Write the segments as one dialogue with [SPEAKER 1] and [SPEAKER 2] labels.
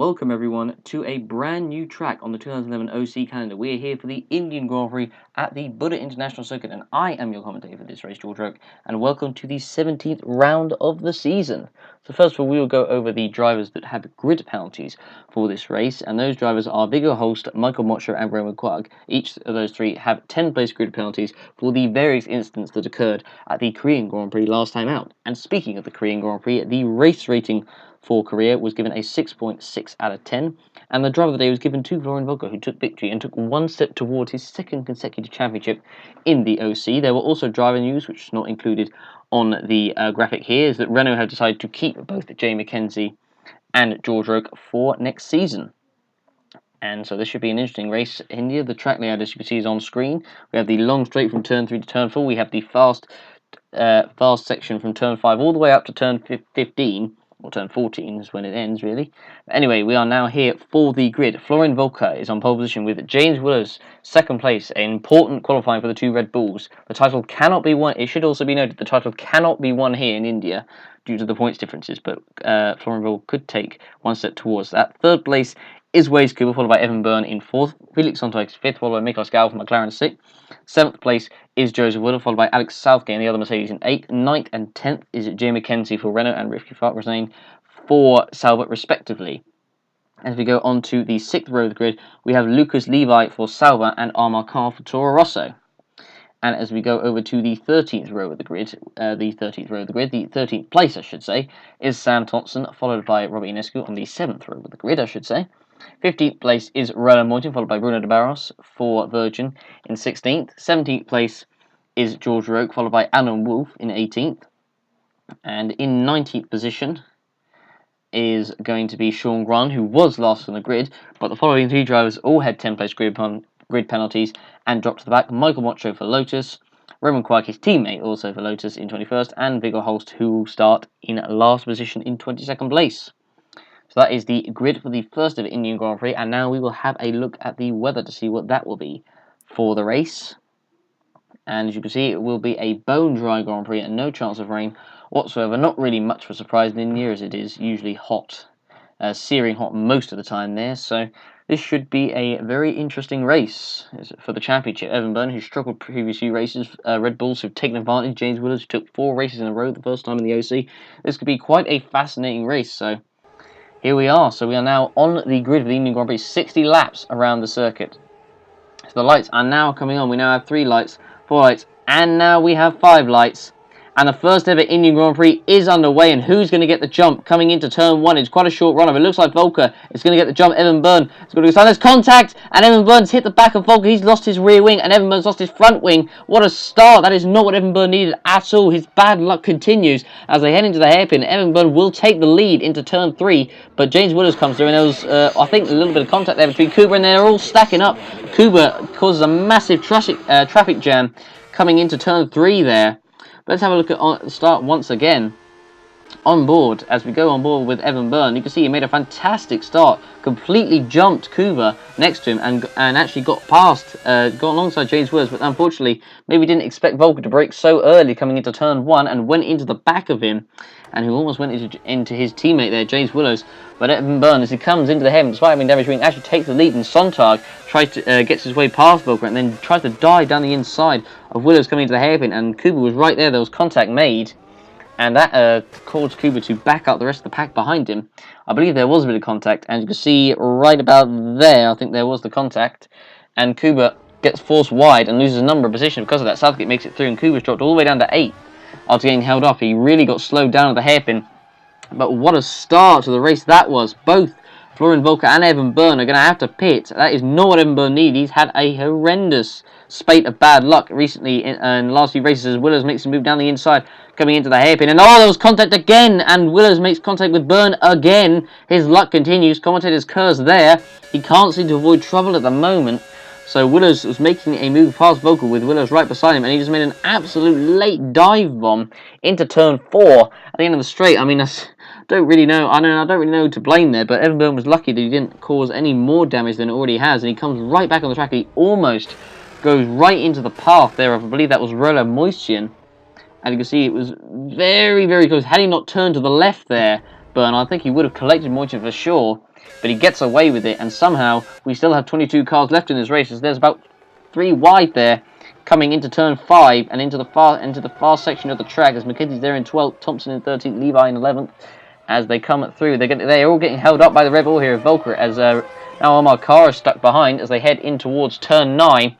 [SPEAKER 1] welcome everyone to a brand new track on the 2011 OC calendar. We are here for the Indian Grand Prix at the Buddha International Circuit, and I am your commentator for this race, George Roke, and welcome to the 17th round of the season. So first of all, we will go over the drivers that had grid penalties for this race, and those drivers are Viggo Holst, Michael Mocho, and Roman Quagg. Each of those three have 10-place grid penalties for the various incidents that occurred at the Korean Grand Prix last time out. And speaking of the Korean Grand Prix, the race rating for Korea was given a 6.6 out of 10, and the driver of the day was given to Florian Volker, who took victory and took one step towards his second consecutive championship in the OC. There were also driver news, which is not included on the graphic here, is that Renault have decided to keep both Jay McKenzie and George Roke for next season. And so this should be an interesting race. India, the track layout, as you can see, is on screen. We have the long straight from turn 3 to turn 4. We have the fast section from turn 5 all the way up to turn 15. Or turn 14 is when it ends, really. But anyway, we are now here for the grid. Florian Volker is on pole position with James Willis second place, an important qualifying for the two Red Bulls. The title cannot be won. It should also be noted the title cannot be won here in India due to the points differences, but Florian Volker could take one step towards that. Third place is Waze Cooper, followed by Evan Byrne in 4th. Felix Sonntag 5th, followed by Miklos Gal from McLaren 6th. 7th place is Joseph Wheeler, followed by Alex Southgate and the other Mercedes in 8th. 9th and 10th is Jay McKenzie for Renault and Rifki Farkresane for Sauber, respectively. As we go on to the 6th row of the grid, we have Lucas Levi for Sauber and Amar Khan for Toro Rosso. And as we go over to the 13th row of the grid, the 13th place, I should say, is Sam Thompson, followed by Robert Ionescu on the 7th row of the grid, I should say. 15th place is Roland Moitin, followed by Bruno de Barros for Virgin in 16th. 17th place is George Roke, followed by Alan Wolf in 18th. And in 19th position is going to be Sean Grant, who was last on the grid, but the following three drivers all had 10-place grid penalties and dropped to the back. Michael Mocho for Lotus, Roman Quagg, his teammate, also for Lotus in 21st, and Viggo Holst, who will start in last position in 22nd place. So that is the grid for the first ever Indian Grand Prix, and now we will have a look at the weather to see what that will be for the race. And as you can see, it will be a bone-dry Grand Prix and no chance of rain whatsoever. Not really much of a surprise in India, as it is usually hot, searing hot most of the time there. So this should be a very interesting race for the championship. Evan Byrne, who struggled previous few races, Red Bulls who've taken advantage, James Willis, who took 4 races in a row the first time in the OC. This could be quite a fascinating race. So here we are. So we are now on the grid of the Indian Grand Prix, 60 laps around the circuit. So the lights are now coming on. We now have 3 lights, 4 lights, and now we have 5 lights. And the first ever Indian Grand Prix is underway, and who's going to get the jump coming into turn 1? It's quite a short run-up. It looks like Volker is going to get the jump. Evan Byrne is going to go. There's contact, and Evan Byrne's hit the back of Volker. He's lost his rear wing, and Evan Byrne's lost his front wing. What a start. That is not what Evan Byrne needed at all. His bad luck continues as they head into the hairpin. Evan Byrne will take the lead into turn 3, but James Willis comes through, and there was, I think, a little bit of contact there between Cooper, and they're all stacking up. Cooper causes a massive traffic jam coming into turn 3 there. Let's have a look at the start once again. On board, as we go on board with Evan Byrne, you can see he made a fantastic start. Completely jumped Kuba next to him and actually got alongside James Willis, but unfortunately, maybe didn't expect Volker to brake so early coming into turn 1 and went into the back of him, and who almost went into his teammate there, James Willis. But Evan Byrne, as he comes into the heaven, despite having damaged wing, actually takes the lead, and Sonntag gets his way past Volker and then tries to dive down the inside of Willis coming into the hairpin, and Kuba was right there. There was contact made, and that caused Kuba to back up the rest of the pack behind him. I believe there was a bit of contact, and you can see right about there, I think there was the contact, and Kuba gets forced wide and loses a number of positions because of that. Southgate makes it through, and Kuba's dropped all the way down to 8th after getting held off. He really got slowed down at the hairpin. But what a start to the race that was. Both Florian Volker and Evan Byrne are going to have to pit. That is not what Evan Byrne needed. He's had a horrendous spate of bad luck recently in the last few races as Willis makes a move down the inside, coming into the hairpin. And there was contact again, and Willis makes contact with Byrne again. His luck continues. Commentator's curse there. He can't seem to avoid trouble at the moment. So Willis was making a move past Volker with Willis right beside him, and he just made an absolute late dive bomb into turn 4 at the end of the straight. I mean, I don't really know who to blame there, but Evan Byrne was lucky that he didn't cause any more damage than it already has, and he comes right back on the track. He almost goes right into the path there of, I believe that was Roland Moitin, and you can see it was very, very close. Had he not turned to the left there, Byrne, I think he would have collected Moitin for sure. but he gets away with it, and somehow we still have 22 cars left in this race, as there's about 3 wide there, coming into turn 5 and into the far section of the track, as Mackenzie's there in 12th, Thompson in 13th, Levi in 11th. As they come through, they're all getting held up by the Red Bull here of Volker, as now Omar Carr is stuck behind as they head in towards turn 9.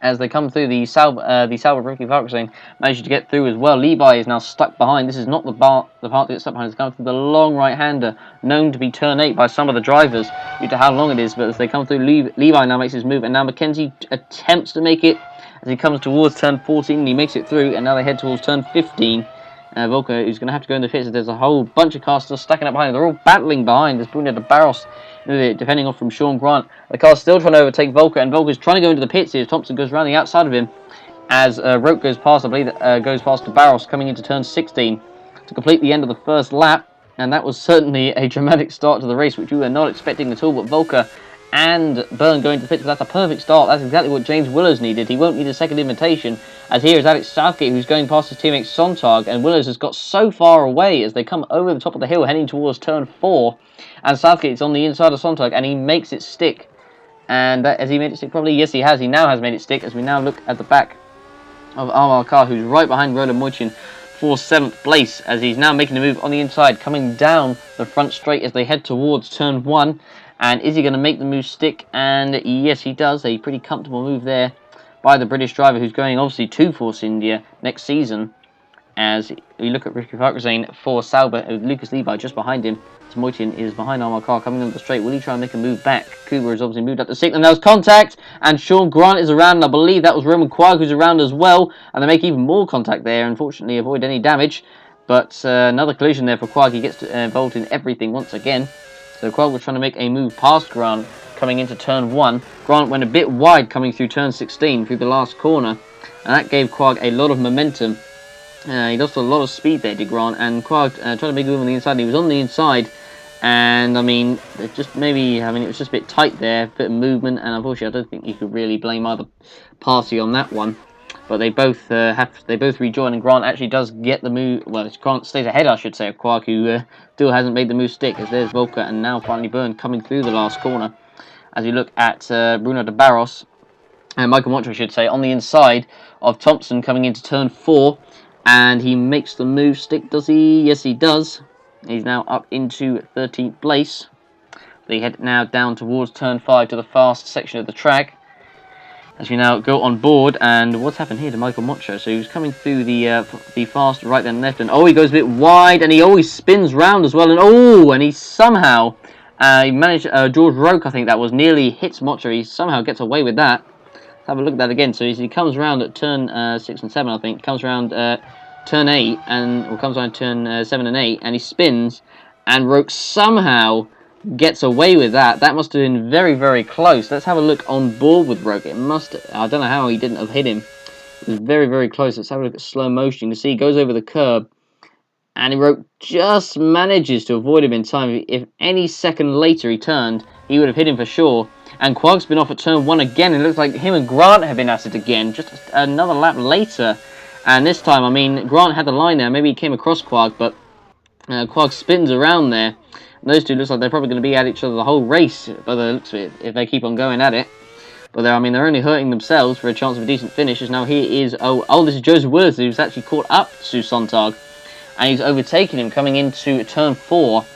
[SPEAKER 1] As they come through, the Sauber Ricky Farquharson manages to get through as well. Levi is now stuck behind. This is not the part to get stuck behind. It's coming through the long right-hander, known to be turn 8 by some of the drivers due to how long it is. But as they come through, Levi now makes his move, and now Mackenzie attempts to make it as he comes towards turn 14, and he makes it through, and now they head towards turn 15. Volker, who's going to have to go in the pits. There's a whole bunch of cars still stacking up behind. They're all battling behind. There's Bruno de Barros defending off from Sean Grant. The car's still trying to overtake Volker, and Volker's trying to go into the pits here. Thompson goes around the outside of him as Roke goes past, I believe, goes past de Barros coming into turn 16 to complete the end of the first lap. And that was certainly a dramatic start to the race, which we were not expecting at all. But Volker and Byrne going to the pits, but that's a perfect start. That's exactly what James Willows needed. He won't need a second invitation, as here is Alex Southgate, who's going past his teammate Sontag, and Willows has got so far away as they come over the top of the hill, heading towards turn 4, and Southgate's on the inside of Sontag, and he makes it stick. And has he made it stick probably? Yes, he has. He now has made it stick, as we now look at the back of Omar Carr, who's right behind Roland Moichin for 7th place, as he's now making a move on the inside, coming down the front straight as they head towards turn 1. And is he going to make the move stick? And yes, he does. A pretty comfortable move there by the British driver, who's going obviously to Force India next season. As we look at Ricky Farquharson for Sauber, Lucas Levi just behind him. Moitin is behind Omar Carr coming on the straight. Will he try and make a move back? Kuba has obviously moved up to 6th, and there was contact, and Sean Grant is around, and I believe that was Roman Quag who's around as well, and they make even more contact there, unfortunately avoid any damage. But another collision there for Quag. He gets involved in everything once again. So Quag was trying to make a move past Grant coming into turn 1. Grant went a bit wide coming through turn 16 through the last corner, and that gave Quag a lot of momentum. He lost a lot of speed there, did Grant, and Quag tried to make a move on the inside. He was on the inside, and I mean, it was just a bit tight there, a bit of movement, and unfortunately I don't think you could really blame either party on that one. But they both rejoin, and Grant actually does get the move. Well, Grant stays ahead, I should say, of Quark, who still hasn't made the move stick, as there's Volker and now finally Byrne coming through the last corner. As you look at Bruno de Barros and Michael Montre, I should say, on the inside of Thompson coming into turn 4, and he makes the move stick, does he? Yes, he does. He's now up into 13th place. They head now down towards turn 5 to the fast section of the track. As we now go on board, and what's happened here to Michael Mocho? So he was coming through the fast right and left, and he goes a bit wide, and he always spins round as well, and he somehow he managed, George Roke, I think that was, nearly hits Mocho. He somehow gets away with that. Let's have a look at that again. So he comes around at turn 6 and 7, I think, comes around turn 8, comes around turn 7 and 8, and he spins, and Roke somehow gets away with that. That must have been very, very close. Let's have a look on board with Roke. I don't know how he didn't have hit him. It was very, very close. Let's have a look at slow motion. You see he goes over the curb, and Roke just manages to avoid him in time. If any second later he turned, he would have hit him for sure. And Quag's been off at turn 1 again. It looks like him and Grant have been at it again, just another lap later. And this time, I mean, Grant had the line there. Maybe he came across Quag, but Quag spins around there. Those two looks like they're probably going to be at each other the whole race, by the looks of it, if they keep on going at it. But they're only hurting themselves for a chance of a decent finish. As now here is, this is Joseph Willis, who's actually caught up to Sontag, and he's overtaken him coming into turn 4.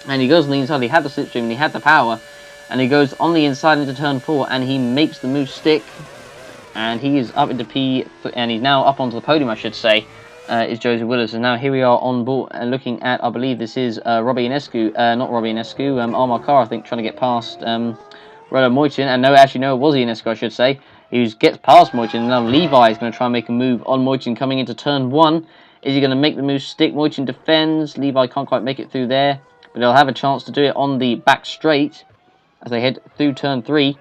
[SPEAKER 1] And he goes on the inside. He had the slipstream and he had the power, and he goes on the inside into turn 4, and he makes the move stick, and he is up into P, and he's now up onto the podium, I should say. Is Joseph Willis, and now here we are on board looking at, I believe this is Robbie Inescu, not Robbie Inescu, Omar Carr, I think, trying to get past Roland Moichin, and no, it was Inescu, I should say, who gets past Moichin, and now Levi is going to try and make a move on Moichin coming into turn 1. Is he going to make the move stick? Moichin defends, Levi can't quite make it through there, but they'll have a chance to do it on the back straight as they head through turn 3.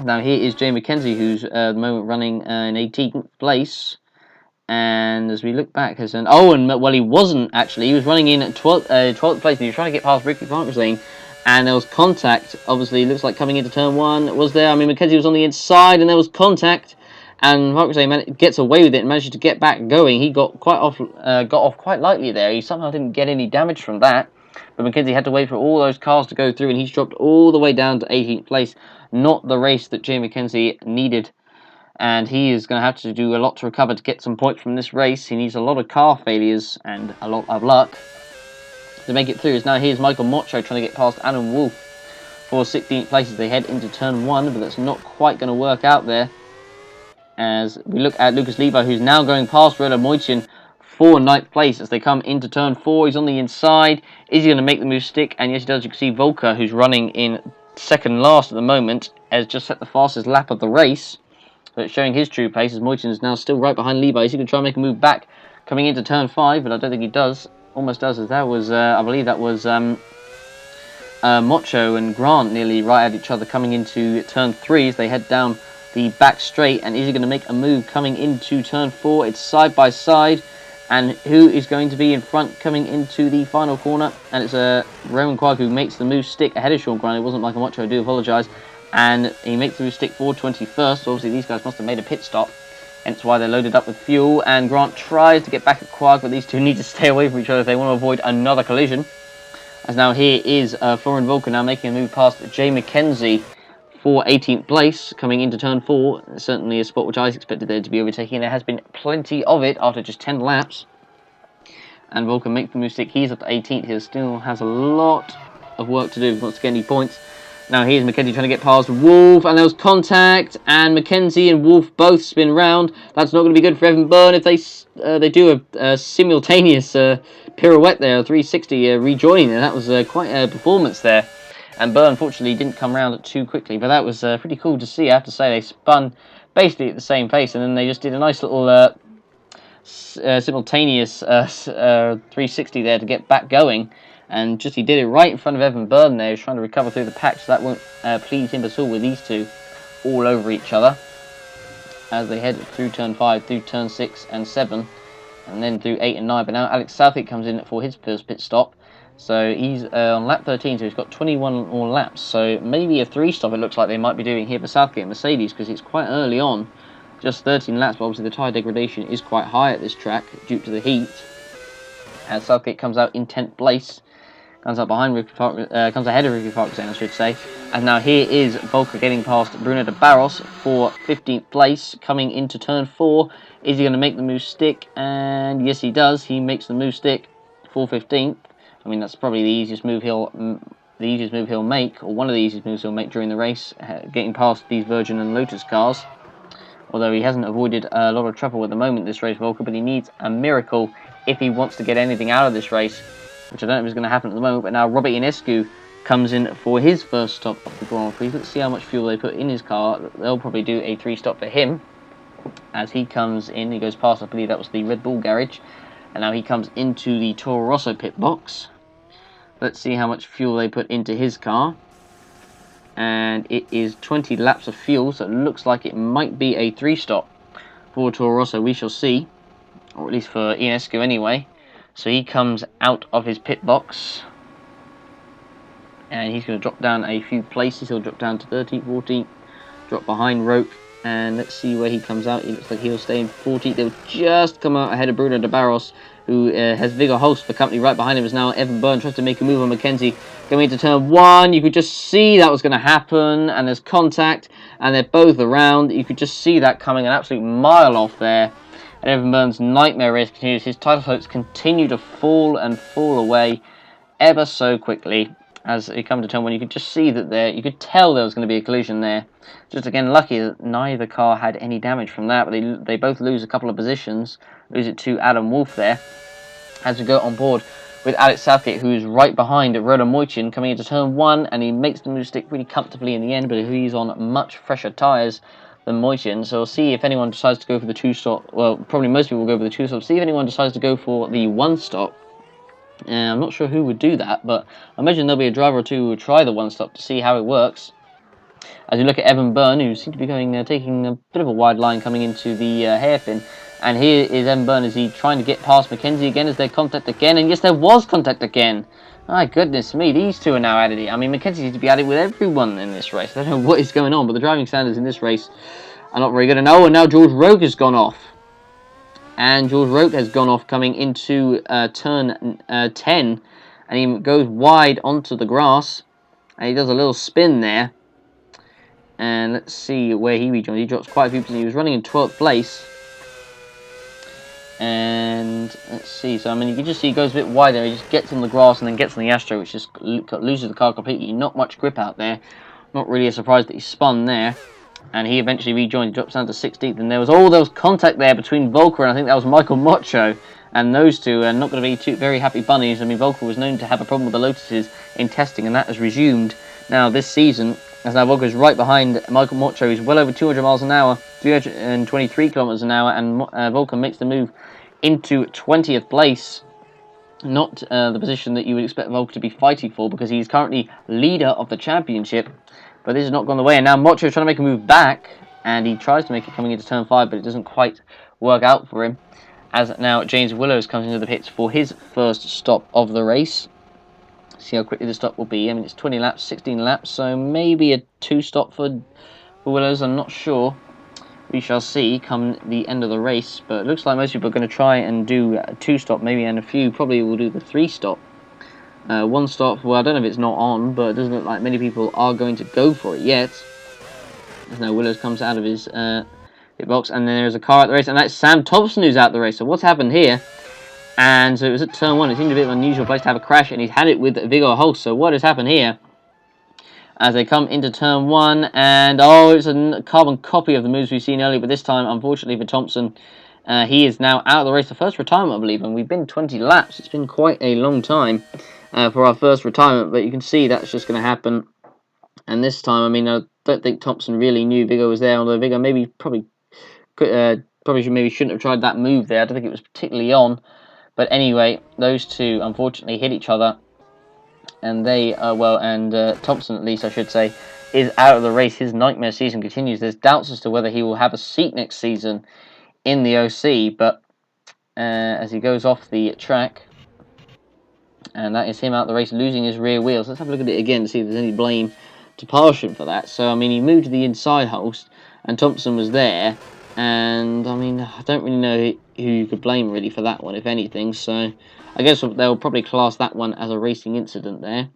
[SPEAKER 1] Now here is Jay Mackenzie, who's at the moment running in 18th place. And as we look back, he wasn't actually. He was running in at 12th place, and he was trying to get past Ricky Farquharson, and there was contact. Obviously, it looks like coming into turn 1 was there. I mean, Mackenzie was on the inside, and there was contact, and Farquharson gets away with it and manages to get back going. He got off quite lightly there. He somehow didn't get any damage from that. But Mackenzie had to wait for all those cars to go through, and he's dropped all the way down to 18th place. Not the race that Jay Mackenzie needed. And he is going to have to do a lot to recover to get some points from this race. He needs a lot of car failures and a lot of luck to make it through. As now here's Michael Mocho trying to get past Adam Wolf for 16th place as they head into turn 1, but that's not quite going to work out there. As we look at Lucas Levi, who's now going past Reda Moitian for 9th place as they come into turn 4. He's on the inside. Is he going to make the move stick? And yes, he does. You can see Volker, who's running in second last at the moment, has just set the fastest lap of the race. But showing his true pace as Moitian is now still right behind Levi. Is he going to try and make a move back coming into turn 5? But I don't think he does. Almost does, as that was, I believe that was Mocho and Grant nearly right at each other coming into turn 3 as they head down the back straight. And is he going to make a move coming into turn 4? It's side by side. And who is going to be in front coming into the final corner? And it's Roman Quark who makes the move stick ahead of Sean Grant. It wasn't Michael Mocho, I do apologise. And he makes the move stick for 21st. So obviously these guys must have made a pit stop. Hence why they're loaded up with fuel. And Grant tries to get back at Quark, but these two need to stay away from each other if they want to avoid another collision. As now here is Florian Volker now making a move past Jay Mackenzie for 18th place coming into turn 4. Certainly a spot which I expected there to be overtaking. There has been plenty of it after just 10 laps. And Volker makes the move stick. He's up to 18th. He still has a lot of work to do if he wants to get any points. Now here's Mackenzie trying to get past Wolf, and there was contact, and Mackenzie and Wolf both spin round. That's not going to be good for Evan Byrne if they do a simultaneous pirouette there, a 360 rejoining there. That was quite a performance there. And Byrne, unfortunately, didn't come round too quickly, but that was pretty cool to see, I have to say. They spun basically at the same pace, and then they just did a nice little simultaneous 360 there to get back going. And just he did it right in front of Evan Byrne there. He's trying to recover through the pack, so that won't please him at all with these two all over each other. As they head through turn 5, through turn 6 and 7, and then through 8 and 9. But now Alex Southgate comes in for his first pit stop. So he's on lap 13, so he's got 21 more laps. So maybe a 3-stop it looks like they might be doing here for Southgate and Mercedes, because it's quite early on. Just 13 laps, but obviously the tyre degradation is quite high at this track due to the heat. As Southgate comes out in 10th place. Comes up behind Ricky Park, comes ahead of Ricky Park, I should say. And now here is Volker getting past Bruno de Barros for 15th place, coming into turn 4. Is he going to make the move stick? And yes, he does. He makes the move stick for 15th. I mean, that's probably the easiest move he'll make, or one of the easiest moves he'll make during the race, getting past these Virgin and Lotus cars. Although he hasn't avoided a lot of trouble at the moment this race, Volker, but he needs a miracle if he wants to get anything out of this race, which I don't know if is going to happen at the moment. But now Robert Ionescu comes in for his first stop of the Grand Prix. Let's see how much fuel they put in his car. They'll probably do a 3-stop for him. As he comes in, he goes past, I believe that was the Red Bull garage. And now he comes into the Toro Rosso pit box. Let's see how much fuel they put into his car. And it is 20 laps of fuel, so it looks like it might be a 3-stop for Toro Rosso. We shall see. Or at least for Ionescu anyway. So he comes out of his pit box, and he's going to drop down a few places. He'll drop down to 13th, 14th, drop behind Roque, and let's see where he comes out. It looks like he'll stay in 14th. They'll just come out ahead of Bruno de Barros, who has Vigor Holst, the company right behind him. Is now Evan Byrne tries to make a move on Mackenzie. Going into turn 1, you could just see that was going to happen, and there's contact, and they're both around. You could just see that coming an absolute mile off there. And Evan Byrne's nightmare race continues. His title hopes continue to fall and fall away ever so quickly. As he comes to turn 1, you could just see that you could tell there was going to be a collision there. Just again, lucky that neither car had any damage from that, but they both lose a couple of positions. Lose it to Adam Wolf there. As we go on board with Alex Southgate, who's right behind Roda Moitian, coming into turn 1, and he makes the move stick really comfortably in the end, but he's on much fresher tyres than Moitian, so we'll see if anyone decides to go for the 2-stop. Well, probably most people will go for the 2-stop. See if anyone decides to go for the 1-stop. I'm not sure who would do that, but I imagine there'll be a driver or two who will try the 1-stop to see how it works. As you look at Evan Byrne, who seems to be taking a bit of a wide line coming into the hairpin. And here is Evan Byrne as he trying to get past Mackenzie again. Is there contact again? And yes, there was contact again. My goodness me, these two are now at it. I mean, Mackenzie seems to be at it with everyone in this race. I don't know what is going on, but the driving standards in this race are not very good. And now George Roque has gone off. And George Roque has gone off coming into turn 10. and he goes wide onto the grass, and he does a little spin there. And let's see where he rejoins. He drops quite a few percent. He was running in 12th place. And let's see. So, I mean, you can just see he goes a bit wider. He just gets on the grass and then gets on the Astro, which just loses the car completely. Not much grip out there. Not really a surprise that he spun there. And he eventually rejoined. He drops down to 16th. And there was contact there between Volker and I think that was Michael Mocho. And those two are not going to be two very happy bunnies. I mean, Volker was known to have a problem with the Lotuses in testing, and that has resumed now this season. As now Volker is right behind Michael Mocho. He's well over 200 miles an hour, 323 kilometers an hour, and Volker makes the move into 20th place. Not the position that you would expect Volker to be fighting for, because he's currently leader of the championship. But this has not gone the way, and now Mocho is trying to make a move back, and he tries to make it coming into turn 5, but it doesn't quite work out for him. As now James Willows comes into the pits for his first stop of the race. See how quickly the stop will be. I mean, it's 20 laps, 16 laps, so maybe a 2-stop for Willows. I'm not sure. We shall see come the end of the race, but it looks like most people are going to try and do a 2-stop, maybe, and a few probably will do the 3-stop. 1-stop, well, I don't know if it's not on, but it doesn't look like many people are going to go for it yet. As now Willows comes out of his pit box, and then there's a car at the race, and that's Sam Thompson who's out the race. So what's happened here? And so it was at turn 1. It seemed a bit of an unusual place to have a crash, and he's had it with Viggo Holst. So what has happened here? As they come into turn 1, and it's a carbon copy of the moves we've seen earlier, but this time, unfortunately for Thompson, he is now out of the race. The first retirement, I believe, and we've been 20 laps. It's been quite a long time for our first retirement, but you can see that's just going to happen. And this time, I mean, I don't think Thompson really knew Viggo was there, although Viggo maybe shouldn't have tried that move there. I don't think it was particularly on. But anyway, those two unfortunately hit each other, and Thompson, at least I should say, is out of the race. His nightmare season continues. There's doubts as to whether he will have a seat next season in the OC, but as he goes off the track, and that is him out of the race, losing his rear wheels. Let's have a look at it again to see if there's any blame to Parshin for that. So, I mean, he moved to the inside host, and Thompson was there. And, I mean, I don't really know who you could blame, really, for that one, if anything. So, I guess they'll probably class that one as a racing incident there.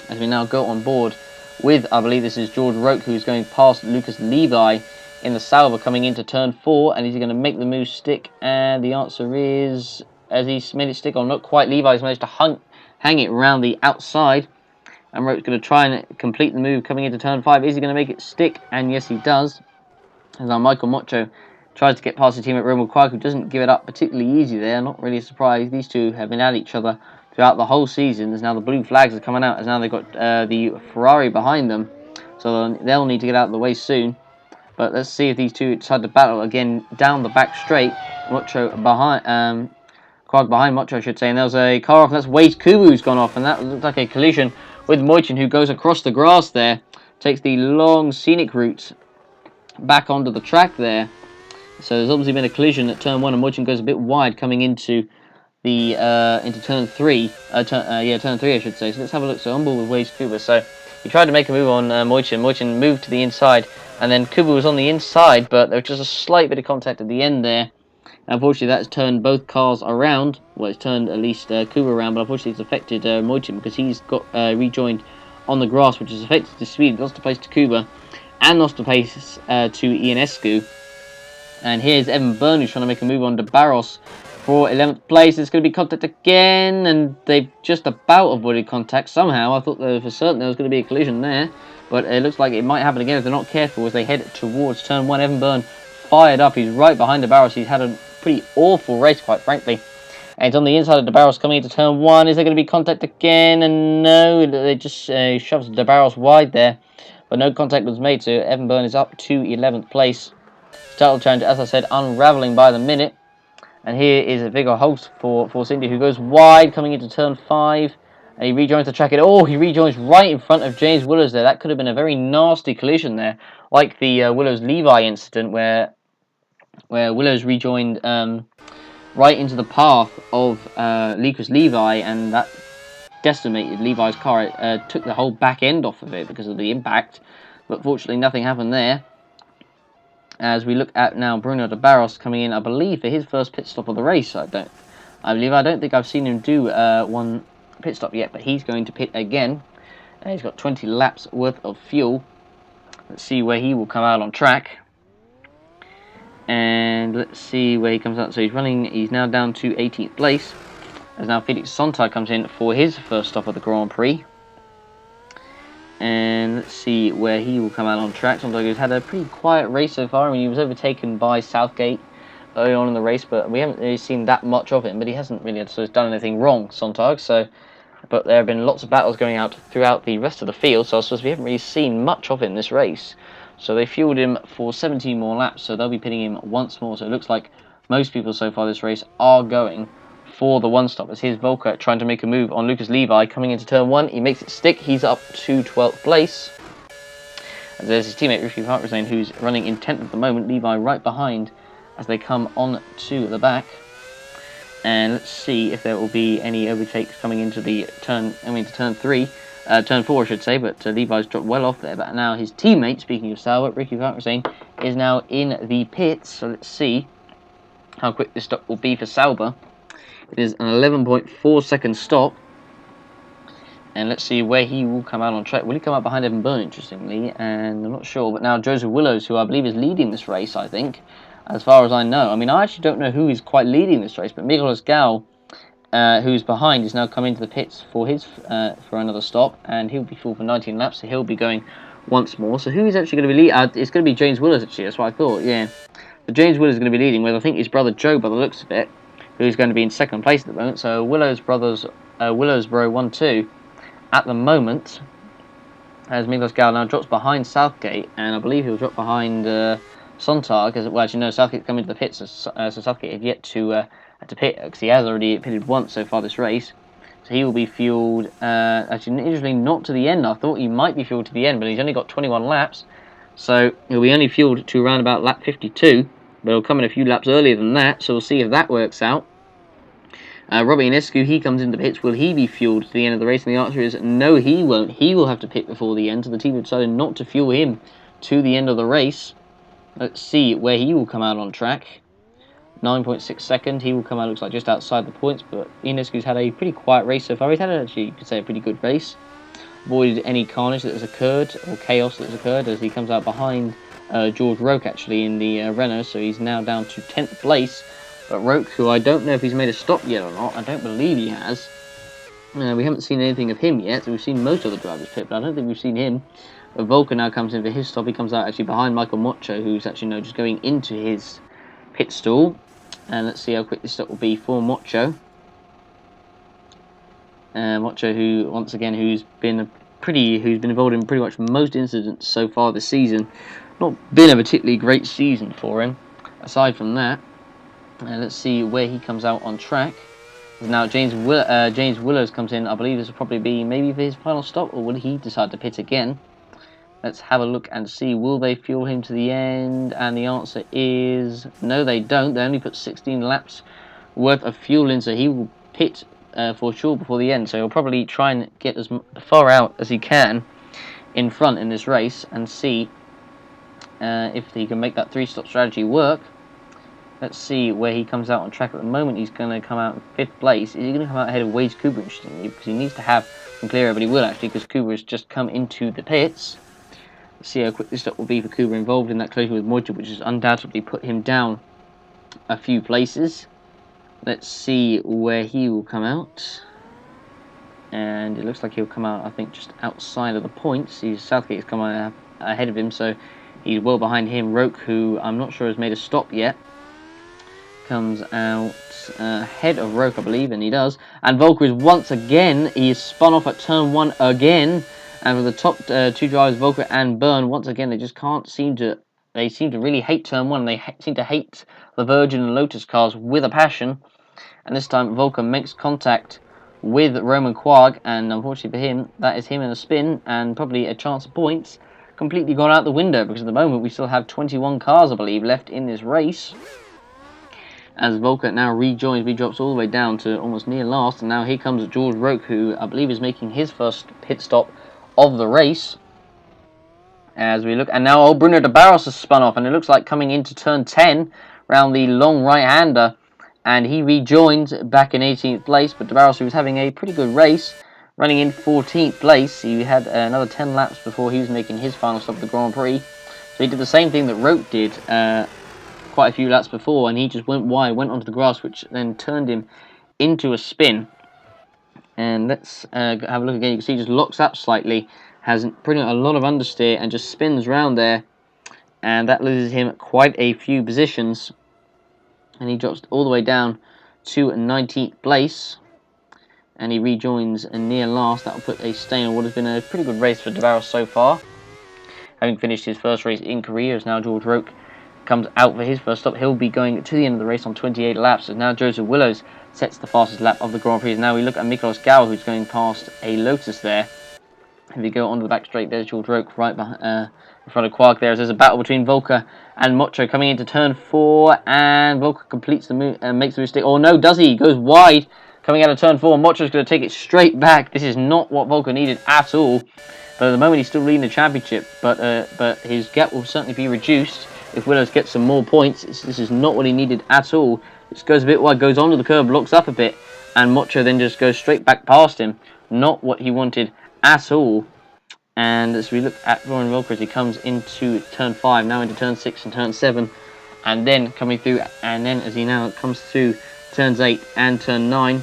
[SPEAKER 1] As we now go on board with, I believe this is George Roque, who's going past Lucas Levi in the Sauber coming into turn 4. And is he going to make the move stick? And the answer is, as he's made it stick, or not quite, Levi's managed to hang it around the outside. And Roque's going to try and complete the move coming into turn 5. Is he going to make it stick? And yes, he does. As now Michael Mocho tries to get past the team at Roman Quark, who doesn't give it up particularly easy there. Not really a surprise. These two have been at each other throughout the whole season. As now the blue flags are coming out, as now they've got the Ferrari behind them. So they'll need to get out of the way soon. But let's see if these two decide to battle again down the back straight. Mocho behind, Quark behind Mocho, I should say. And there's a car off, and that's Wade Kubu who's gone off. And that looks like a collision with Moichin, who goes across the grass there. Takes the long scenic route back onto the track there. So there's obviously been a collision at turn 1, and Moichin goes a bit wide coming into the into turn 3. Turn 3 I should say. So let's have a look. So on board with Wade Kubu. So he tried to make a move on Moichin. Moichin moved to the inside, and then Kubu was on the inside, but there was just a slight bit of contact at the end there. Unfortunately, that's turned both cars around. Well, it's turned at least Kubu around, but unfortunately it's affected Moichin, because he's got rejoined on the grass, which has affected his speed. Lost the place to Kuba, and lost the pace to Ionescu. And here's Evan Byrne, who's trying to make a move on to Barros for 11th place. It's going to be contact again, and they've just about avoided contact somehow. I thought for certain there was going to be a collision there, but it looks like it might happen again if they're not careful as they head towards turn 1. Evan Byrne fired up. He's right behind the Barros. He's had a pretty awful race, quite frankly. And it's on the inside of the Barros coming into turn 1. Is there going to be contact again? And no, they just shoves the Barros wide there. But no contact was made, so Evan Byrne is up to 11th place. Title challenge, as I said, unravelling by the minute. And here is a Viggo Holst for Force India, who goes wide coming into turn 5. And he rejoins the track. He rejoins right in front of James Willows there. That could have been a very nasty collision there, like the Willows-Levi incident where Willows rejoined right into the path of Lucas Levi, and that decimated Levi's car. It took the whole back end off of it because of the impact, but fortunately nothing happened there. As we look at now Bruno de Barros coming in, I believe, for his first pit stop of the race. I don't think I've seen him do one pit stop yet, but he's going to pit again. And he's got 20 laps worth of fuel. Let's see where he will come out on track. And let's see where he comes out. So he's now down to 18th place. As now Felix Sontag comes in for his first stop of the Grand Prix. And let's see where he will come out on track. Sontag has had a pretty quiet race so far. I mean, he was overtaken by Southgate early on in the race, but we haven't really seen that much of him. But he hasn't really done anything wrong, Sontag. But there have been lots of battles going out throughout the rest of the field, so I suppose we haven't really seen much of him this race. So they fueled him for 17 more laps, so they'll be pitting him once more. So it looks like most people so far this race are going for the one stop. As here's Volker trying to make a move on Lucas Levi coming into turn 1. He makes it stick. He's up to 12th place. And there's his teammate Ricky Parkinson, who's running in 10th at the moment. Levi right behind as they come on to the back. And let's see if there will be any overtakes coming into the turn 3. Turn 4 I should say, but Levi's dropped well off there. But now his teammate, speaking of Sauber, Ricky Parkinson, is now in the pits. So let's see how quick this stop will be for Sauber. It is an 11.4 second stop. And let's see where he will come out on track. Will he come out behind Evan Byrne, interestingly? And I'm not sure. But now Joseph Willows, who I believe is leading this race, I think, as far as I know. I mean, I actually don't know who is quite leading this race, but Nicolas Gal, who's behind, is now coming to the pits for for another stop. And he'll be full for 19 laps, so he'll be going once more. So who is actually going to be leading? It's going to be James Willows, actually. That's what I thought, yeah. But James Willows is going to be leading with, I think, his brother Joe, by the looks of it, who's going to be in second place at the moment. So Willows brothers, Willowsboro 1-2 at the moment, as Miklos Gal now drops behind Southgate, and I believe he'll drop behind Sontag. Well, actually, no, Southgate's coming to the pits, so Southgate had yet to pit, because he has already pitted once so far this race. So he will be fueled, actually, interestingly, not to the end. I thought he might be fueled to the end, but he's only got 21 laps. So he'll be only fueled to around about lap 52. But he'll come in a few laps earlier than that, so we'll see if that works out. Robbie Ionescu, he comes into the pits. Will he be fueled to the end of the race? And the answer is no, he won't. He will have to pit before the end, so the team have decided not to fuel him to the end of the race. Let's see where he will come out on track. 9.6 second. He will come out, looks like, just outside the points, but Ionescu's had a pretty quiet race so far. He's had, actually, you could say, a pretty good race. Avoided any carnage that has occurred, or chaos that has occurred, as he comes out behind George Roque, actually, in the Renault, so he's now down to 10th place. But Roque, who I don't know if he's made a stop yet or not, I don't believe he has. We haven't seen anything of him yet, so we've seen most of the drivers pit, but I don't think we've seen him. But Volker now comes in for his stop. He comes out actually behind Michael Mocho, who's actually just going into his pit stall. And let's see how quick this stop will be for Mocho. Mocho, who once again, who's been involved in pretty much most incidents so far this season. Not been a particularly great season for him. Aside from that, let's see where he comes out on track. Now James Willows comes in. I believe this will probably be maybe for his final stop, or will he decide to pit again? Let's have a look and see. Will they fuel him to the end? And the answer is no, they don't. They only put 16 laps worth of fuel in, so he will pit for sure before the end. So he'll probably try and get as far out as he can in front in this race and see if he can make that 3-stop strategy work. Let's see where he comes out on track. At the moment, he's going to come out in 5th place. Is he going to come out ahead of Wade Cooper, interestingly? Because he needs to have some clear air, but he will actually, because Cooper has just come into the pits. Let's see how quick this stop will be for Cooper, involved in that collision with Mojo, which has undoubtedly put him down a few places. Let's see where he will come out. And it looks like he'll come out, I think, just outside of the points. Southgate has come out ahead of him, so he's well behind him. Roque, who I'm not sure has made a stop yet, comes out ahead of Roque, I believe, and he does. And Volker is once again, he is spun off at turn 1 again. And with the top 2 drivers, Volker and Byrne, once again, they just can't seem to. They seem to really hate turn 1. They seem to hate the Virgin and Lotus cars with a passion. And this time, Volker makes contact with Roman Quag, and unfortunately for him, that is him in a spin and probably a chance of points completely gone out the window, because at the moment we still have 21 cars, I believe, left in this race. As Volker now drops all the way down to almost near last, and now here comes George Roque, who I believe is making his first pit stop of the race. As we look, and now Bruno de Barros has spun off, and it looks like coming into turn 10 around the long right-hander and he rejoined back in 18th place. But Dabaros, who was having a pretty good race, running in 14th place, he had another 10 laps before he was making his final stop of the Grand Prix. So he did the same thing that Roke did quite a few laps before, and he just went wide, went onto the grass, which then turned him into a spin. And let's have a look again. You can see he just locks up slightly, has pretty much a lot of understeer, and just spins around there. And that loses him quite a few positions. And he drops all the way down to 19th place. And he rejoins near last. That will put a stain on what has been a pretty good race for Dabaros so far. Having finished his first race in Korea, as now George Roke comes out for his first stop. He'll be going to the end of the race on 28 laps. As now Joseph Willows sets the fastest lap of the Grand Prix. Now we look at Miklos Gower, who's going past a Lotus there. If you go onto the back straight, there's George Roke right behind, in front of Quark there. As there's a battle between Volker and Mocho coming into turn 4, and Volker completes the move and makes the mistake. Oh no, does he? He goes wide coming out of turn 4. Mocho's going to take it straight back. This is not what Volker needed at all. But at the moment, he's still leading the championship. But his gap will certainly be reduced if Willows gets some more points. This is not what he needed at all. Just goes a bit wide, goes onto the curb, locks up a bit, and Mocho then just goes straight back past him. Not what he wanted at all. And as we look at Rowan Volker as he comes into turn 5, now into turn 6 and turn 7, and then coming through, and then as he now comes through turns 8 and turn 9,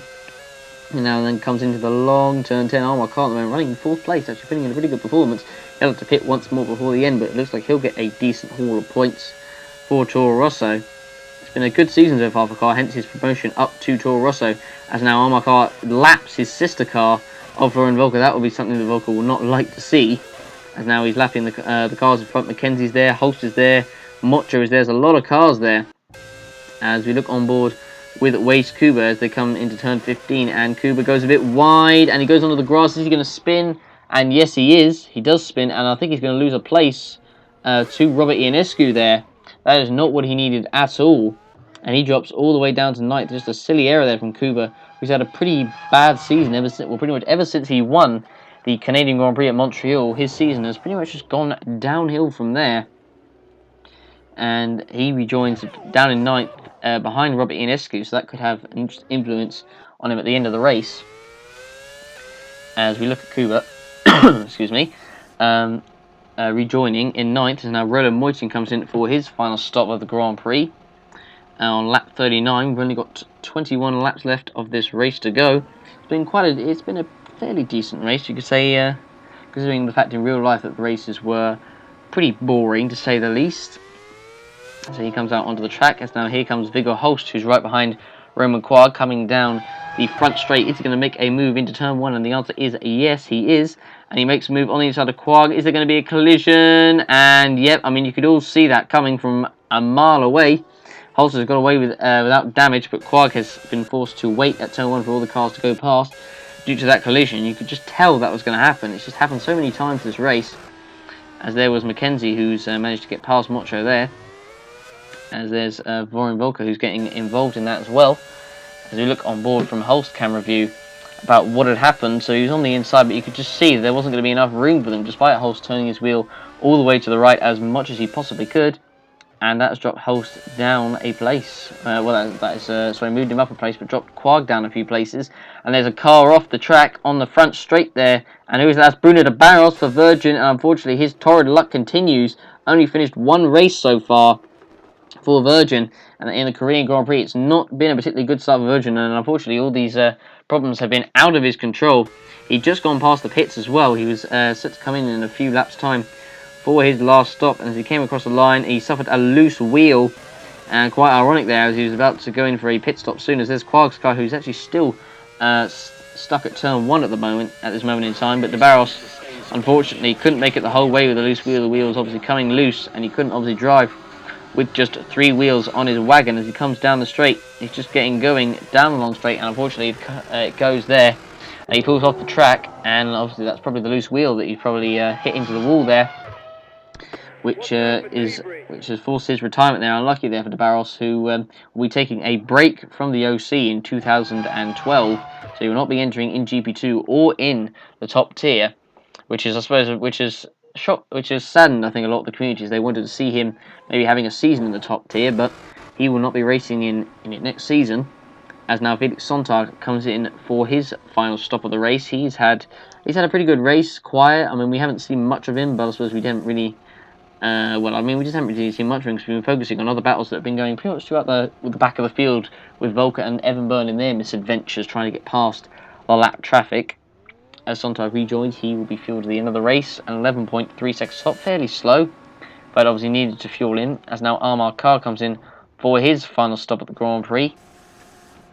[SPEAKER 1] and now then comes into the long turn 10. Oh my God, man, running in 4th place, actually putting in a pretty good performance. He'll have to pit once more before the end, but it looks like he'll get a decent haul of points for Toro Rosso. It's been a good season so far for Car, hence his promotion up to Toro Rosso, as now Armar Car laps his sister car of Rowan Volker. That will be something that Volker will not like to see, as now he's lapping the cars in front. Mackenzie's there, Holst is there, Mocho is there. There's a lot of cars there. As we look on board with Waste Kuba as they come into turn 15, and Kuba goes a bit wide and he goes onto the grass. Is he going to spin? And yes, he is. He does spin, and I think he's going to lose a place to Robert Ionescu there. That is not what he needed at all. And he drops all the way down to 9th. Just a silly error there from Kuba, who's had a pretty bad season ever since, well, pretty much ever since he won the Canadian Grand Prix at Montreal. His season has pretty much just gone downhill from there. And he rejoins down in 9th behind Robert Ionescu, so that could have an influence on him at the end of the race. As we look at Kuba, excuse me, rejoining in 9th, and now Roland Moitin comes in for his final stop of the Grand Prix. On lap 39, we've only got 21 laps left of this race to go. It's been a fairly decent race, you could say, considering the fact in real life that the races were pretty boring, to say the least. So he comes out onto the track, as now here comes Viggo Holst, who's right behind Roman Quarg, coming down the front straight. Is he going to make a move into turn 1? And the answer is yes, he is. And he makes a move on the inside of Quarg. Is there going to be a collision? And yep, I mean, you could all see that coming from a mile away. Holst has got away with without damage, but Quarg has been forced to wait at turn 1 for all the cars to go past due to that collision. You could just tell that was going to happen. It's just happened so many times this race. As there was Mackenzie, who's managed to get past Mocho there. As there's Warren Volker, who's getting involved in that as well. As we look on board from Holst's camera view about what had happened. So he was on the inside, but you could just see there wasn't going to be enough room for them, despite Holst turning his wheel all the way to the right as much as he possibly could. And that has dropped Holst down a place. Moved him up a place, but dropped Quarg down a few places. And there's a car off the track on the front straight there. And who is that? That's Bruno de Barros for Virgin. And unfortunately, his torrid luck continues. Only finished one race so far for Virgin. And in the Korean Grand Prix, it's not been a particularly good start for Virgin. And unfortunately, all these problems have been out of his control. He'd just gone past the pits as well. He was set to come in a few laps' time for his last stop, and as he came across the line, he suffered a loose wheel, and quite ironic there, as he was about to go in for a pit stop soon, as there's Quarg's car, who's actually still stuck at turn 1 at this moment in time, but de Barros unfortunately couldn't make it the whole way with a loose wheel. The wheel was obviously coming loose, and he couldn't obviously drive with just 3 wheels on his wagon. As he comes down the straight, he's just going down the long straight, and unfortunately it goes there, and he pulls off the track, and obviously that's probably the loose wheel that he probably hit into the wall there, which has forced his retirement there. Unlucky there for de Barros, who will be taking a break from the OC in 2012, so he will not be entering in GP2 or in the top tier, which is, I suppose, which has saddened, I think, a lot of the communities. They wanted to see him maybe having a season in the top tier, but he will not be racing in it next season. As now Felix Sonntag comes in for his final stop of the race. He's had a pretty good race, quiet. I mean, we haven't seen much of him, but I suppose we didn't really. We just haven't really seen much of him because we've been focusing on other battles that have been going pretty much throughout the back of the field with Volker and Evan Byrne in their misadventures trying to get past the lap traffic. As Sonntag rejoins, he will be fueled at the end of the race, an 11.3 second stop, fairly slow, but obviously needed to fuel in. As now Amar Khan comes in for his final stop at the Grand Prix,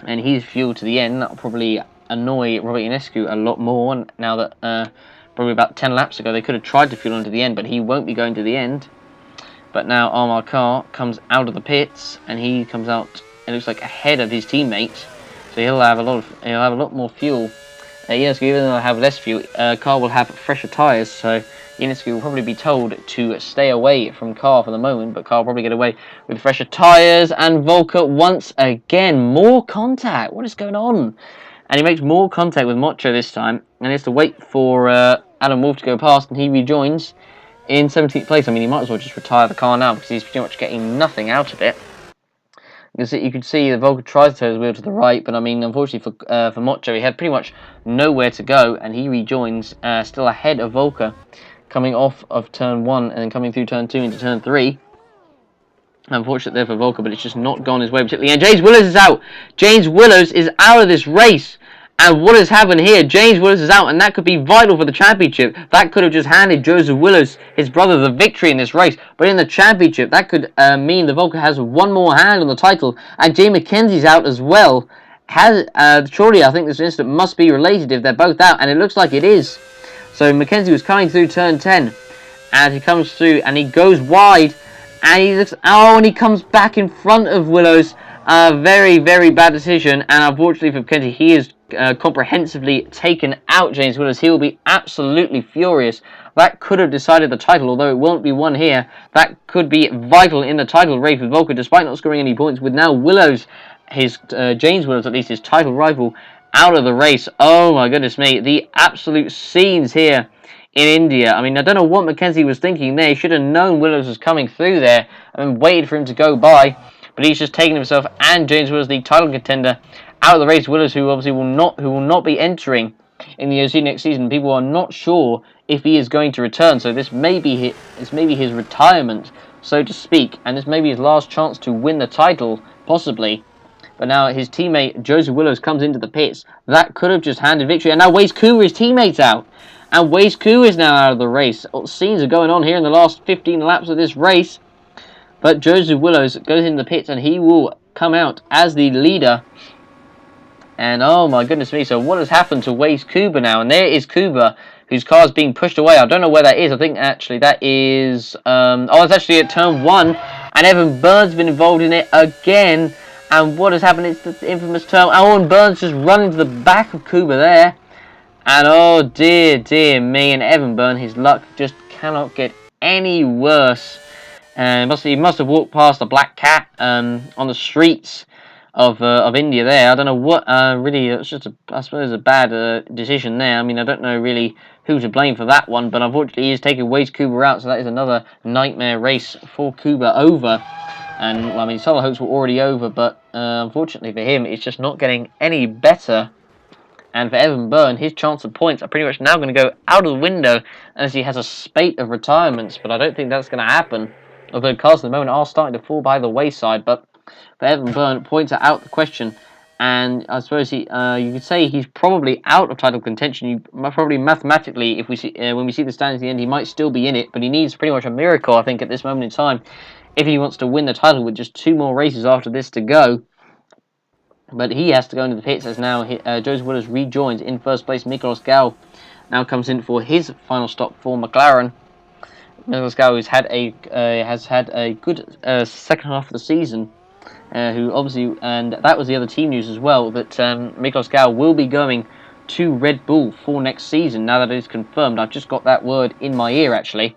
[SPEAKER 1] and he's fueled to the end. That'll probably annoy Robert Ionescu a lot more now that probably about 10 laps ago they could have tried to fuel into the end, but he won't be going to the end. But now Amar Khan comes out of the pits, and he comes out, it looks like, ahead of his teammates, so he'll have a lot more fuel. Ionescu, even though he'll have less fuel, Khan will have fresher tyres, so Ionescu will probably be told to stay away from Khan for the moment, but Khan will probably get away with fresher tyres. And Volker once again, more contact. What is going on? And he makes more contact with Mocho this time, and he has to wait for Alan Wolf to go past, and he rejoins in 17th place. I mean, he might as well just retire the car now because he's pretty much getting nothing out of it. You can see that Volker tries to turn his wheel to the right, but I mean, unfortunately for Mocho, he had pretty much nowhere to go, and he rejoins still ahead of Volker, coming off of turn 1 and then coming through turn 2 into turn 3. Unfortunately there for Volker, but it's just not gone his way particularly. And James Willows is out. James Willows is out of this race. And what has happened here? James Willows is out, and that could be vital for the championship. That could have just handed Joseph Willows, his brother, the victory in this race. But in the championship, that could mean the Volker has one more hand on the title. And Jay McKenzie's out as well. Surely, I think this incident must be related if they're both out, and it looks like it is. So McKenzie was coming through turn 10, and he comes through, and he goes wide, and he looks, and he comes back in front of Willows. Very, very bad decision, and unfortunately for McKenzie, he is comprehensively taken out James Willows. He will be absolutely furious. That could have decided the title, although it won't be won here. That could be vital in the title race with Volker, despite not scoring any points, with now Willows, James Willows at least, his title rival, out of the race. Oh my goodness me, the absolute scenes here in India. I mean, I don't know what Mackenzie was thinking there. He should have known Willows was coming through there and waited for him to go by, but he's just taken himself and James Willows, the title contender, out of the race. Willows, who obviously will not be entering in the OC next season. People are not sure if he is going to return, so this may be his retirement, so to speak, and this may be his last chance to win the title, possibly. But now his teammate Joseph Willows comes into the pits. That could have just handed victory. And now Waze Kuwa, his teammate's out. And Waze Kuwa is now out of the race. Scenes are going on here in the last 15 laps of this race. But Joseph Willows goes into the pits, and he will come out as the leader. And oh my goodness me, so what has happened to Waze Kuwa now? And there is Kuwa, whose car is being pushed away. I don't know where that is. I think actually that is... it's actually at turn 1. And Evan Byrne's been involved in it again. And what has happened? It's the infamous turn. Owen Burns just run into the back of Kuwa there. And oh dear, dear me. And Evan Byrne, his luck just cannot get any worse. He must have walked past a black cat on the streets of India there. I don't know what, really, it was just, I suppose, a bad decision there. I mean, I don't know really who to blame for that one. But unfortunately, he is taking Waze Kuwa out. So that is another nightmare race for Kuwa over. And, well, I mean, solo hopes were already over, but unfortunately for him, it's just not getting any better. And for Evan Byrne, his chance of points are pretty much now going to go out of the window as he has a spate of retirements, but I don't think that's going to happen. Although cars at the moment are starting to fall by the wayside, but for Evan Byrne, points are out the question. And I suppose you could say he's probably out of title contention. Probably mathematically, if we see when we see the standings at the end, he might still be in it, but he needs pretty much a miracle, I think, at this moment in time, if he wants to win the title with just 2 more races after this to go. But he has to go into the pits as now Joseph Willows rejoins in first place. Miklos Gau now comes in for his final stop for McLaren. Miklos Gau has had a good second half of the season. Who obviously, and that was the other team news as well, that Miklos Gau will be going to Red Bull for next season. Now that it is confirmed, I've just got that word in my ear actually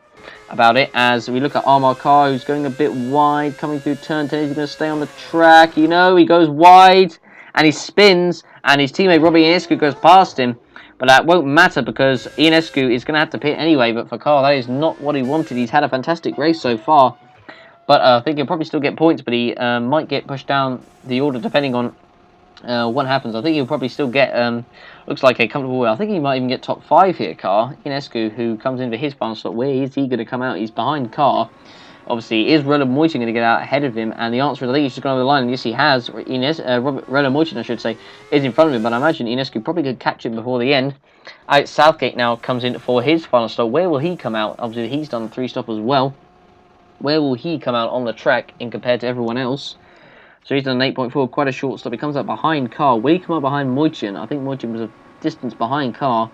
[SPEAKER 1] about it, as we look at Amar Khan, who's going a bit wide, coming through turn 10. He's going to stay on the track. You know, he goes wide and he spins, and his teammate Robbie Ionescu goes past him. But that won't matter because Ionescu is going to have to pit anyway. But for Khan, that is not what he wanted. He's had a fantastic race so far. But I think he'll probably still get points, but he might get pushed down the order depending on what happens. I think he'll probably still get, looks like a comfortable way. I think he might even get top 5 here, Carr. Inescu, who comes in for his final slot. Where is he going to come out? He's behind Carr. Obviously, is Rolo Moitin going to get out ahead of him? And the answer is, I think he's just gone over the line. And yes, he has. Rolo Moitin, I should say, is in front of him. But I imagine Inescu probably could catch him before the end. Southgate now comes in for his final stop. Where will he come out? Obviously, he's done 3 stop as well. Where will he come out on the track in compared to everyone else? So he's done an 8.4, quite a short stop. He comes up behind Carr. Will he come up behind Moitin? I think Moitin was a distance behind Carr.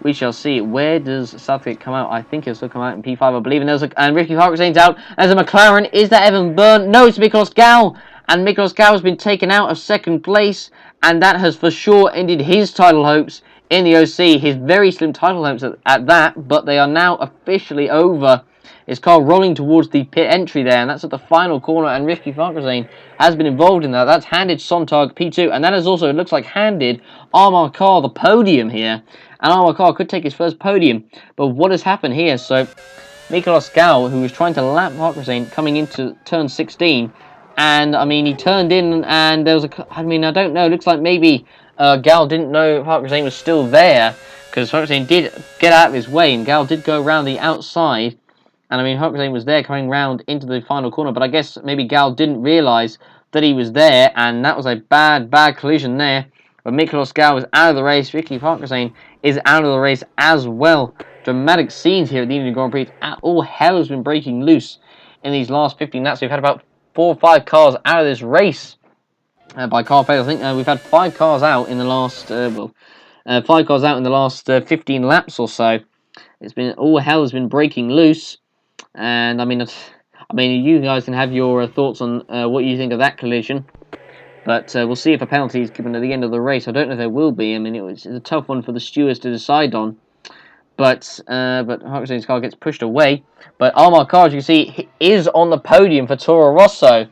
[SPEAKER 1] We shall see. Where does Southgate come out? I think he'll still come out in P5, I believe. And Ricky Harkzane's out. As a McLaren, is that Evan Byrne? No, it's Miklos Gal. And Miklos Gal has been taken out of 2nd place. And that has for sure ended his title hopes in the OC. His very slim title hopes at that. But they are now officially over. It's Carl rolling towards the pit entry there, and that's at the final corner, and Ricky Farkazane has been involved in that. That's handed Sontag P2, and that is also, it looks like, handed Armar Carr the podium here. And Armar Carr could take his first podium, but what has happened here? So, Miklos Gal, who was trying to lap Farkazane coming into turn 16, and, I mean, he turned in, and there was I don't know, it looks like maybe Gal didn't know Farkazane was still there, because Farkazane did get out of his way, and Gal did go around the outside. And I mean, Harkzane was there coming round into the final corner, but I guess maybe Gal didn't realise that he was there, and that was a bad collision there. But Miklos Gal was out of the race. Ricky Harkzane is out of the race as well. Dramatic scenes here at the Indian Grand Prix. All hell has been breaking loose in these last 15 laps. We've had about 4 or 5 cars out of this race by car failure. I think we've had 5 cars out in the last 5 cars out in the last 15 laps or so. It's been all hell has been breaking loose. And I mean, you guys can have your thoughts on what you think of that collision. But we'll see if a penalty is given at the end of the race. I don't know if there will be. I mean, it's a tough one for the stewards to decide on. But Harkzane's car gets pushed away. But Armar Carr, as you can see, he is on the podium for Toro Rosso.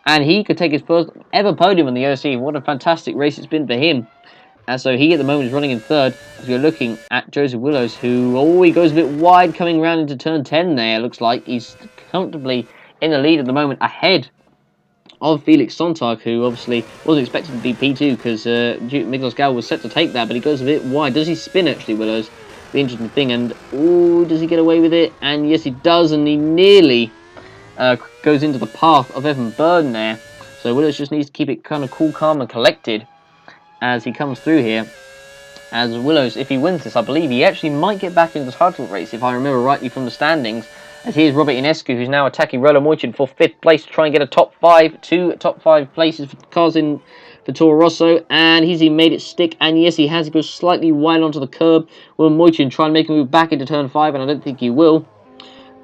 [SPEAKER 1] And he could take his first ever podium in the OC. What a fantastic race it's been for him. And so he at the moment is running in 3rd, as we're looking at Joseph Willows, who, he goes a bit wide coming around into turn 10 there. Looks like he's comfortably in the lead at the moment, ahead of Felix Sontag, who obviously wasn't expected to be P2 because Miklos Gal was set to take that, but he goes a bit wide. Does he spin, actually, Willows? The interesting thing, and, does he get away with it? And yes, he does, and he nearly goes into the path of Evan Byrne there. So Willows just needs to keep it kind of cool, calm, and collected as he comes through here. As Willows, if he wins this, I believe he actually might get back into the title race, if I remember rightly from the standings. As here's Robert Inescu, who's now attacking Rolo Moitin for 5th place to try and get a top 5, 2 top 5 places for cars in for Toro Rosso, and he made it stick, and yes, he has. He goes slightly wide onto the curb. Will Moitin try and make a move back into turn 5, and I don't think he will.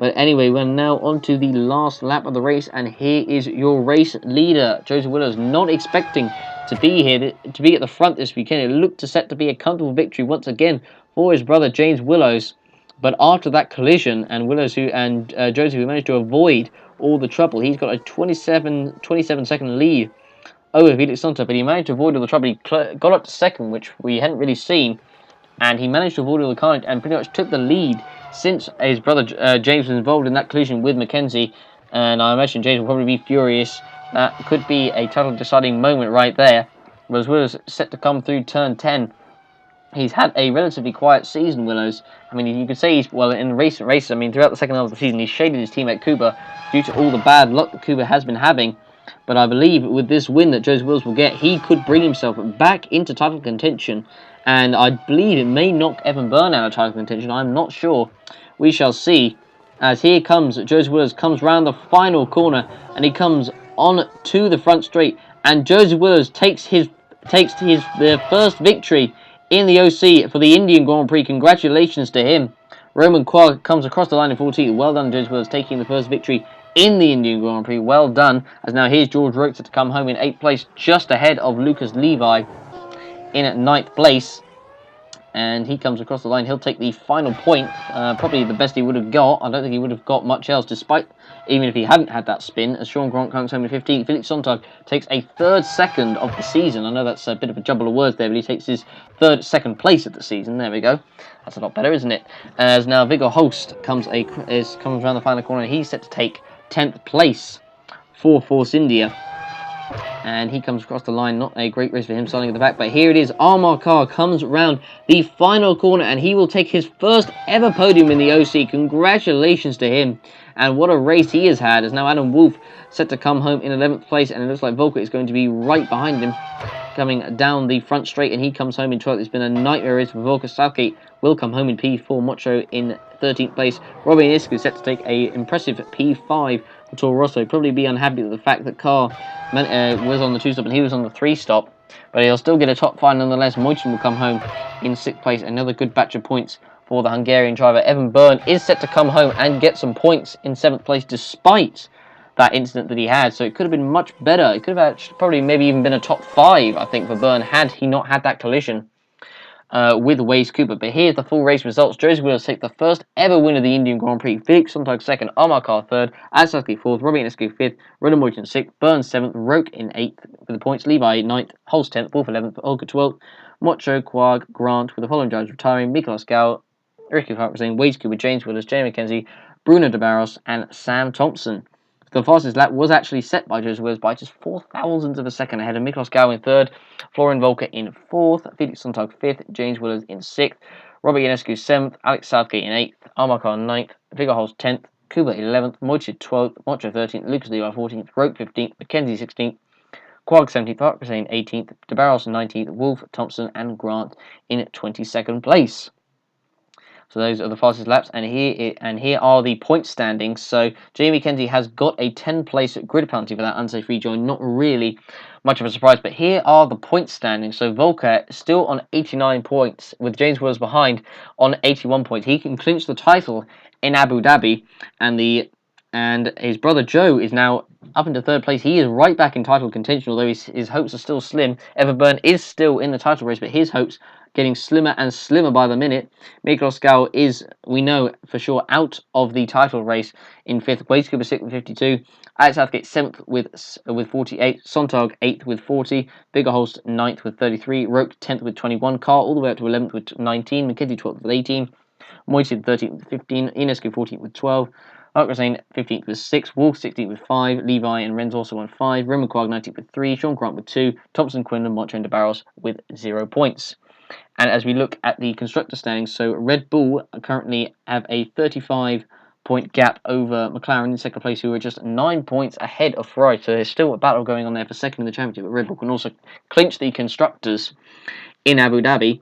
[SPEAKER 1] But anyway, we're now on to the last lap of the race, and here is your race leader, Joseph Willows, not expecting to be here, to be at the front this weekend. It looked set to be a comfortable victory once again for his brother James Willows. But after that collision, and Willows Joseph, who managed to avoid all the trouble, he's got a 27 second lead over Felix Sontag, but he managed to avoid all the trouble. He got up to 2nd, which we hadn't really seen, and he managed to avoid all the carnage and pretty much took the lead since his brother James was involved in that collision with Mackenzie. And I imagine James will probably be furious. That could be a title deciding moment right there. Whereas Willows set to come through turn 10. He's had a relatively quiet season, Willows. I mean, you could say he's, well, in recent races, I mean, throughout the second half of the season, he's shaded his teammate Cooper due to all the bad luck that Cooper has been having. But I believe with this win that Joseph Willows will get, he could bring himself back into title contention. And I believe it may knock Evan Byrne out of title contention. I'm not sure. We shall see. As here comes, Joseph Willows comes round the final corner, and he comes on to the front straight. And Joseph Willows takes the first victory in the OC for the Indian Grand Prix. Congratulations to him. Roman Quagg comes across the line in 14th. Well done, Joseph Willows, taking the first victory in the Indian Grand Prix. Well done. As now here's George Roker to come home in 8th place, just ahead of Lucas Levi in at 9th place. And he comes across the line. He'll take the final point. Probably the best he would have got. I don't think he would have got much else, despite, even if he hadn't had that spin. As Sean Grant comes home in 15th. Felix Sontag takes a 3rd second of the season. I know that's a bit of a jumble of words there, but he takes his 3rd second place of the season. There we go. That's a lot better, isn't it? As now Viggo Holst comes around the final corner. He's set to take 10th place for Force India. And he comes across the line, not a great race for him starting at the back, but here it is. Amar Khan comes round the final corner and he will take his first ever podium in the OC. Congratulations to him. And what a race he has had, as now Adam Wolf set to come home in 11th place, and it looks like Volker is going to be right behind him, coming down the front straight, and he comes home in 12th. It's been a nightmare race for Volker. Southgate will come home in P4, Mocho in 13th place. Robin Isku set to take a impressive P5 for Toro Rosso. Probably be unhappy with the fact that Carr was on the 2-stop and he was on the 3-stop, but he'll still get a top 5 nonetheless. Moichen will come home in 6th place. Another good batch of points for the Hungarian driver. Evan Byrne is set to come home and get some points in 7th place despite that incident that he had, so it could have been much better. It could have actually probably maybe even been a top 5, I think, for Byrne had he not had that collision with Waze Cooper. But here's the full race results. Joseph Williams take the first ever win of the Indian Grand Prix. Felix Sontag 2nd, Amar Khan 3rd, Asaki 4th, Robbie Enescu 5th, Ronan Moichen 6th, Byrne 7th, Roke in 8th with the points, Levi 9th, Holst 10th, Wolf 11th, Olga 12th, Mocho, Quag, Grant with the following drivers retiring: Miklos Gal, Ricky Harper, Waze Cooper, James Willis, Jamie McKenzie, Bruno de Barros, and Sam Thompson. The fastest lap was actually set by Joseph Williams by just 4 thousandths of a second ahead of Miklos Gal in 3rd, Florian Volker in 4th, Felix Sontag 5th, James Willis in 6th, Robert Ionescu 7th, Alex Southgate in 8th, Amar Khan 9th, Viggo Holst 10th, Kuba 11th, Moiche 12th, Mocho 13th, Lucas Levi 14th, Roke 15th, Mackenzie 16th, Quag 17th, Park Hussein 18th, De Barros 19th, Wolf, Thompson, and Grant in 22nd place. So those are the fastest laps, and here are the point standings. So Jamie Kenzie has got a 10-place grid penalty for that unsafe rejoin. Not really much of a surprise, but here are the point standings. So Volker still on 89 points, with James Wills behind on 81 points. He can clinch the title in Abu Dhabi, and his brother Joe is now up into 3rd place. He is right back in title contention, although his hopes are still slim. Evan Byrne is still in the title race, but his hopes getting slimmer and slimmer by the minute. Miklos Gal is, we know for sure, out of the title race in 5th. Waze Cooper 6th with 52. Alex Southgate 7th with 48. Sontag 8th with 40. Viggo Holst 9th with 33. Roke 10th with 21. Carr all the way up to 11th with 19. McKenzie 12th with 18. Moited 13th with 15. Ionescu 14th with 12. Mark Rosane 15th with 6, Wolf 16th with 5, Levi and Renz also on 5, Roman Quag 19th with 3, Sean Grant with 2, Thompson, Quinlan, Mocho and De Barros with 0 points. And as we look at the constructor standings, so Red Bull currently have a 35-point gap over McLaren in 2nd place, who are just 9 points ahead of Ferrari. So there's still a battle going on there for 2nd in the championship, but Red Bull can also clinch the constructors in Abu Dhabi.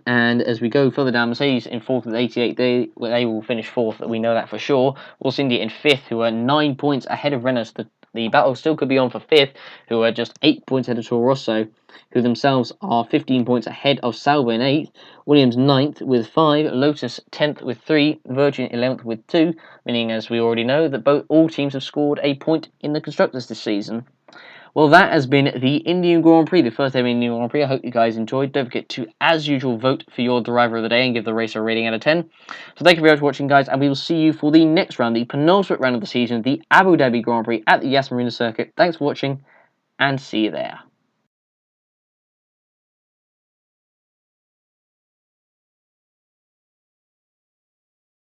[SPEAKER 1] And as we go further down, Mercedes in 4th with 88, they will finish 4th, we know that for sure. Force India in 5th, who are 9 points ahead of Renault. The battle still could be on for 5th, who are just 8 points ahead of Toro Rosso, who themselves are 15 points ahead of Sauber in 8th. Williams 9th with 5, Lotus 10th with 3, Virgin 11th with 2, meaning, as we already know, that all teams have scored a point in the constructors this season. Well, that has been the Indian Grand Prix, the first ever Indian Grand Prix. I hope you guys enjoyed. Don't forget to, as usual, vote for your driver of the day and give the race a rating out of 10. So thank you very much for watching, guys, and we will see you for the next round, the penultimate round of the season, the Abu Dhabi Grand Prix at the Yas Marina Circuit. Thanks for watching, and see you there.